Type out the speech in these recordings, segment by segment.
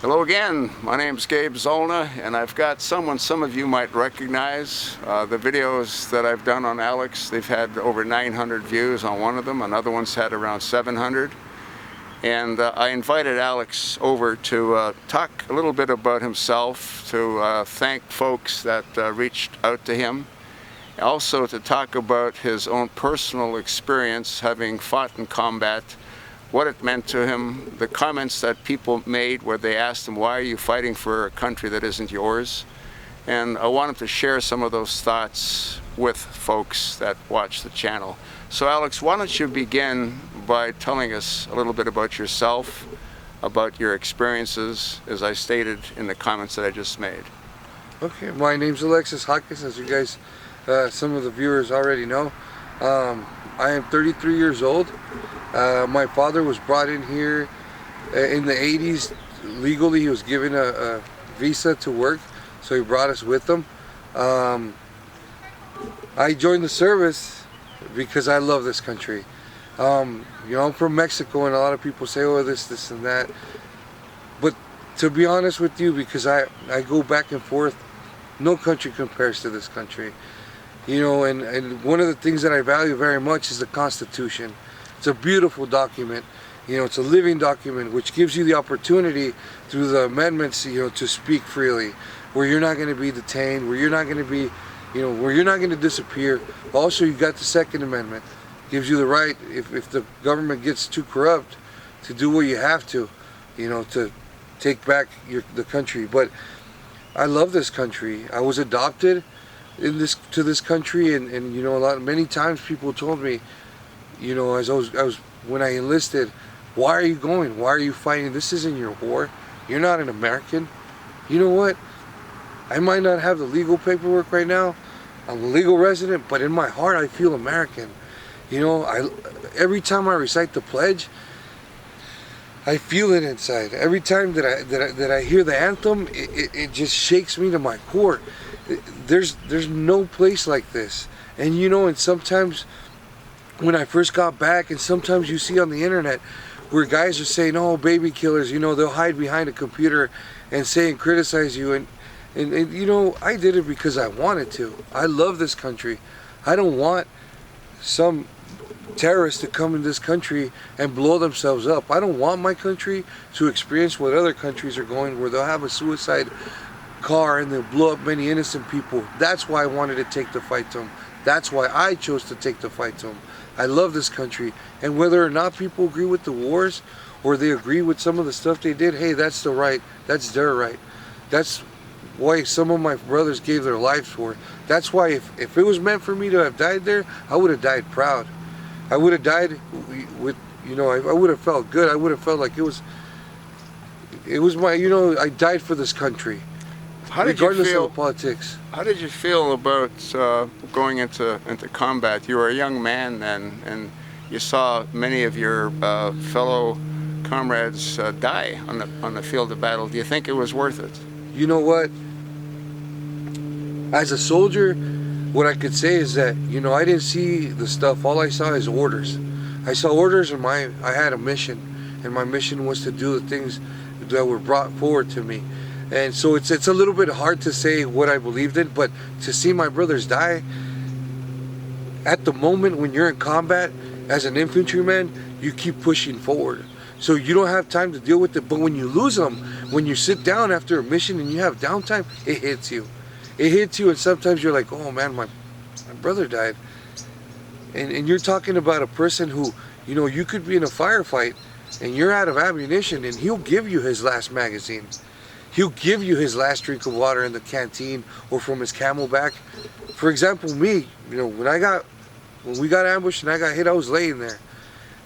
Hello again, my name is Gabe Zollner, and I've got someone some of you might recognize. The videos that I've done on Alex, they've had over 900 views on one of them, another one's had around 700. And I invited Alex over to talk a little bit about himself, to thank folks that reached out to him, also to talk about his own personal experience having fought in combat, what it meant to him, the comments that people made where they asked him, why are you fighting for a country that isn't yours? And I wanted to share some of those thoughts with folks that watch the channel. So Alex, why don't you begin by telling us a little bit about yourself, about your experiences, as I stated in the comments that I just made. Okay, my name's Jaquez, as you guys, some of the viewers already know. I am 33 years old. My father was brought in here in the 80s legally. He was given a visa to work, so he brought us with him. I joined the service because I love this country. You know, I'm from Mexico, and a lot of people say, oh, this and that. But to be honest with you, because I go back and forth, no country compares to this country. You know, and one of the things that I value very much is the Constitution. It's a beautiful document. You know, it's a living document which gives you the opportunity through the amendments, you know, to speak freely, where you're not going to be detained, where you're not going to be, you know, where you're not going to disappear. Also, you got the Second Amendment. Gives you the right, if the government gets too corrupt, to do what you have to, you know, to take back the country. But I love this country. I was adopted to this country, and you know, many times people told me, you know, as I was when I enlisted, why are you going? Why are you fighting? This isn't your war. You're not an American. You know what? I might not have the legal paperwork right now. I'm a legal resident, but in my heart, I feel American. You know, every time I recite the pledge, I feel it inside. Every time that I hear the anthem, it just shakes me to my core. There's no place like this. And you know, and sometimes when I first got back, and sometimes you see on the internet where guys are saying, oh, baby killers, you know, they'll hide behind a computer and say and criticize you. And you know, I did it because I wanted to. I love this country. I don't want some terrorists to come in this country and blow themselves up. I don't want my country to experience what other countries are going, where they'll have a suicide car and they'll blow up many innocent people. That's why I wanted to take the fight to them. That's why I chose to take the fight to them. I love this country, and whether or not people agree with the wars or they agree with some of the stuff they did, hey, that's the right, that's their right. That's why some of my brothers gave their lives for. That's why if it was meant for me to have died there, I would have died proud. I would have died with, you know, I would have felt good. I would have felt like it was my, you know, I died for this country. Regardless of the politics. How did you feel about going into combat? You were a young man then, and you saw many of your fellow comrades die on the field of battle. Do you think it was worth it? You know what? As a soldier, what I could say is that, you know, I didn't see the stuff. All I saw is orders. I saw orders, and I had a mission, and my mission was to do the things that were brought forward to me. And so it's a little bit hard to say what I believed in, but to see my brothers die, at the moment when you're in combat, as an infantryman, you keep pushing forward. So you don't have time to deal with it, but when you lose them, when you sit down after a mission and you have downtime, it hits you. It hits you, and sometimes you're like, oh man, my brother died. And you're talking about a person who, you know, you could be in a firefight, and you're out of ammunition, and he'll give you his last magazine. He'll give you his last drink of water in the canteen or from his camelback. For example, me, you know, when we got ambushed and I got hit, I was laying there.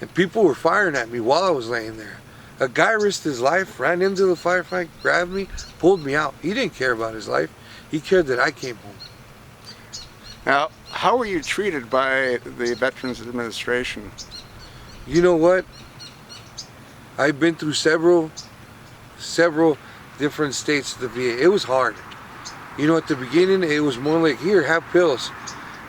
And people were firing at me while I was laying there. A guy risked his life, ran into the firefight, grabbed me, pulled me out. He didn't care about his life. He cared that I came home. Now, how were you treated by the Veterans Administration? You know what? I've been through several different states of the VA. It was hard. You know, at the beginning, it was more like, here, have pills,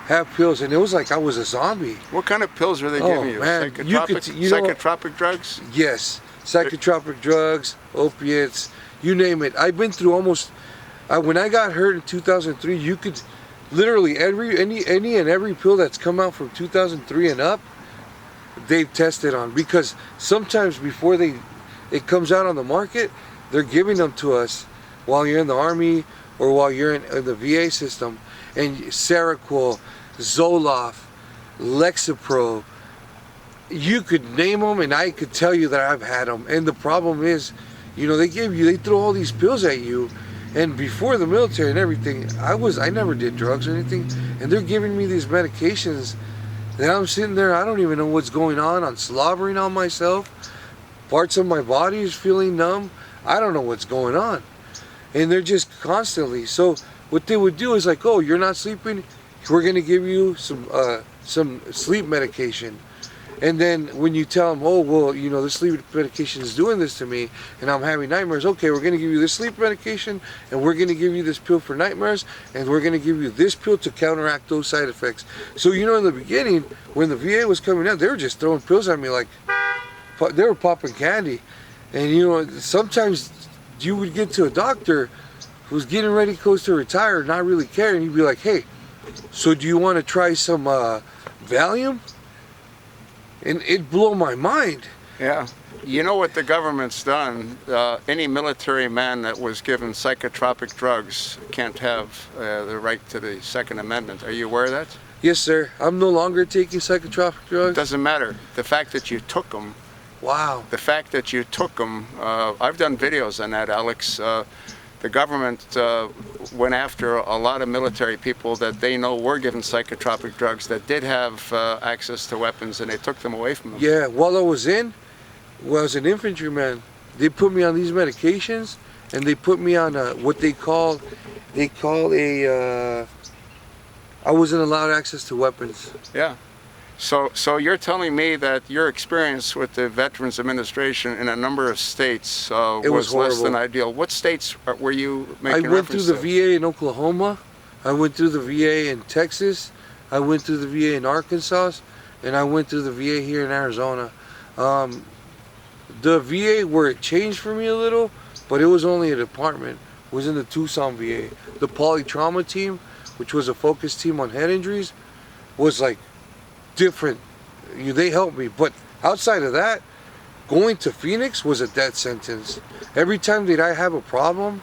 and it was like I was a zombie. What kind of pills were they giving you? Man, Psychotropic drugs? Yes. psychotropic drugs, opiates, you name it. I've been through almost. When I got hurt in 2003, you could literally any and every pill that's come out from 2003 and up, they've tested on, because sometimes before it comes out on the market, they're giving them to us while you're in the Army or while you're in the VA system. And Seroquel, Zoloft, Lexapro, you could name them and I could tell you that I've had them. And the problem is, they throw all these pills at you. And before the military and everything, I never did drugs or anything, and they're giving me these medications that I'm sitting there, I don't even know what's going on. I'm slobbering on myself. Parts of my body is feeling numb. I don't know what's going on. And they're just constantly. So what they would do is like, oh, you're not sleeping? We're going to give you some sleep medication. And then when you tell them, oh, well, this sleep medication is doing this to me and I'm having nightmares, okay, we're going to give you this sleep medication and we're going to give you this pill for nightmares and we're going to give you this pill to counteract those side effects. So, in the beginning, when the VA was coming out, they were just throwing pills at me like they were popping candy. And, sometimes you would get to a doctor who's getting ready close to retire, not really caring. He'd be like, hey, so do you want to try some Valium? And it blew my mind. Yeah. You know what the government's done? Any military man that was given psychotropic drugs can't have the right to the Second Amendment. Are you aware of that? Yes, sir. I'm no longer taking psychotropic drugs. Doesn't matter. The fact that you took them. Wow. The fact that you took them. I've done videos on that, Alex. The government went after a lot of military people that they know were given psychotropic drugs that did have access to weapons, and they took them away from them. Yeah, while I was an infantryman, they put me on these medications, and they put me on what they call I wasn't allowed access to weapons. Yeah. So you're telling me that your experience with the Veterans Administration in a number of states was less than ideal. What states were you making reference to? I went through the VA in Oklahoma. I went through the VA in Texas. I went through the VA in Arkansas. And I went through the VA here in Arizona. The VA where it changed for me a little, but it was only a department, was in the Tucson VA. The polytrauma team, which was a focus team on head injuries, was like different. They helped me, but outside of that, going to Phoenix was a death sentence. Every time that I have a problem,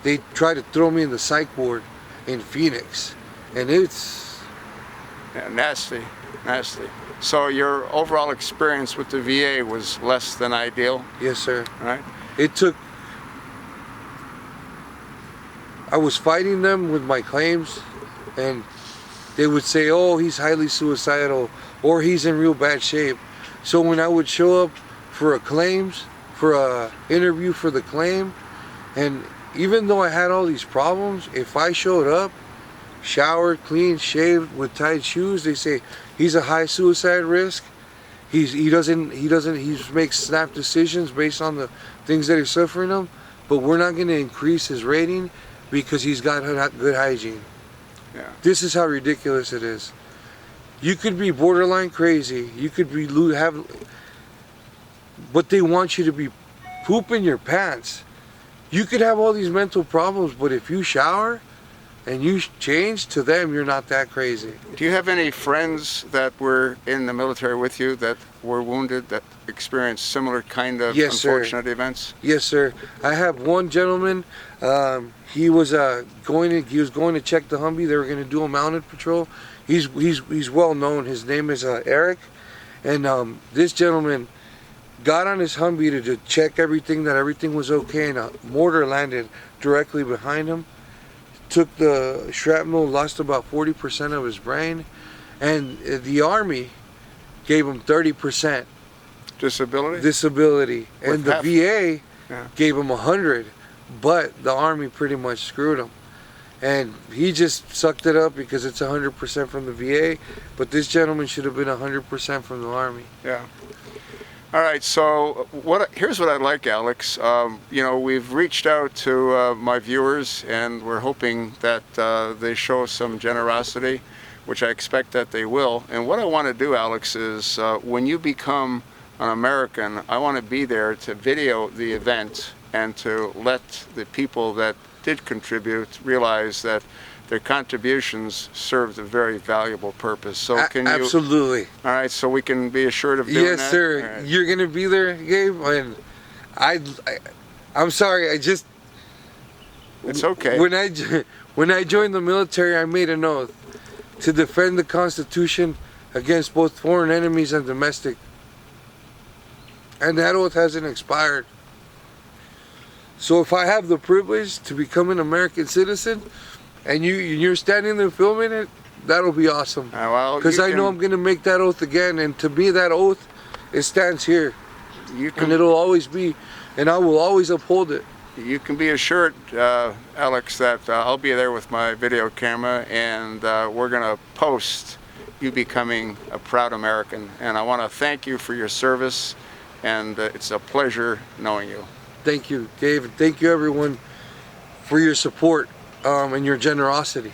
they try to throw me in the psych ward in Phoenix, and it's nasty. So your overall experience with the VA was less than ideal? Yes, sir. Right. I was fighting them with my claims, and they would say, oh, he's highly suicidal, or he's in real bad shape. So when I would show up for a interview for the claim, and even though I had all these problems, if I showed up, showered, clean, shaved, with tied shoes, they say he's a high suicide risk. He makes snap decisions based on the things that are suffering him, but we're not going to increase his rating because he's got good hygiene. Yeah. This is how ridiculous it is. You could be borderline crazy. You could be but they want you to be pooping your pants. You could have all these mental problems, but if you shower and you change, to them, you're not that crazy. Do you have any friends that were in the military with you that were wounded, that experienced similar kind of unfortunate events? Yes, sir. I have one gentleman. He was going to check the Humvee. They were going to do a mounted patrol. He's well known. His name is Eric, and this gentleman got on his Humvee to check everything, that everything was okay, and a mortar landed directly behind him. Took the shrapnel, lost about 40% of his brain, and the Army gave him 30% disability, and the VA gave him 100, but the Army pretty much screwed him, and he just sucked it up because it's 100% from the VA, but this gentleman should have been 100% from the Army. Yeah. All right, so here's what I'd like, Alex. We've reached out to my viewers, and we're hoping that they show some generosity, which I expect that they will. And what I want to do, Alex, is when you become an American, I want to be there to video the event and to let the people that did contribute realize that their contributions served a very valuable purpose. So can you? Absolutely. All right, so we can be assured of doing that? Yes, sir. All right. You're gonna be there, Gabe, and I'm sorry. It's okay. When I joined the military, I made an oath to defend the Constitution against both foreign enemies and domestic, and that oath hasn't expired. So if I have the privilege to become an American citizen, and you're standing there filming it, that'll be awesome. Well, because I know I'm gonna make that oath again, and to me that oath, it stands here, and it'll always be, and I will always uphold it. You can be assured, Alex, that I'll be there with my video camera, and we're gonna post you becoming a proud American. And I want to thank you for your service, and it's a pleasure knowing you. Thank you, Dave. Thank you, everyone, for your support and your generosity.